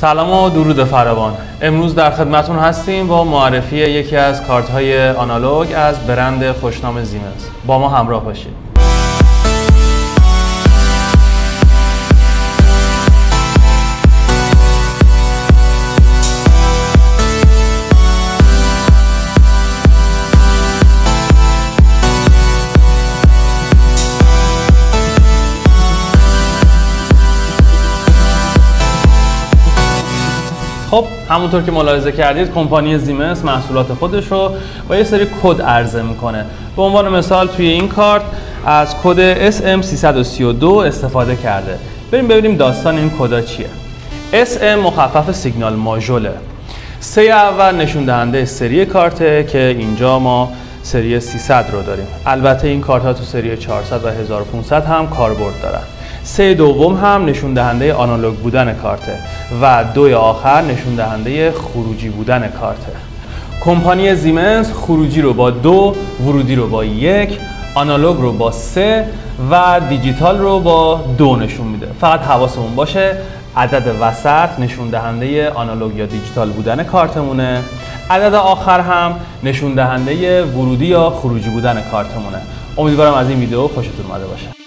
سلام و درود فراوان. امروز در خدمتون هستیم با معرفی یکی از کارت‌های آنالوگ از برند خوشنام زیمنس. با ما همراه باشید. خب همونطور که ملاحظه کردید کمپانی زیمنس محصولات خودش رو با یه سری کد عرضه میکنه. به عنوان مثال توی این کارت از کد SM332 استفاده کرده. بریم ببینیم داستان این کدا چیه. SM مخفف سیگنال ماژوله. 3 اول نشون دهنده سری کارته که اینجا ما سری 300 رو داریم. البته این کارت ها تو سری 400 و 1500 هم کاربرد دارن. 3 دوم هم نشون دهنده آنالوگ بودن کارته و 2 آخر نشون دهنده خروجی بودن کارته. کمپانی زیمنس خروجی رو با 2، ورودی رو با 1، آنالوگ رو با 3 و دیجیتال رو با 2 نشون میده. فقط حواسمون باشه عدد وسط نشون دهنده آنالوگ یا دیجیتال بودن کارتمونه. عدد آخر هم نشون دهنده ورودی یا خروجی بودن کارتمونه. امیدوارم از این ویدیو خوشتون اومده باشه.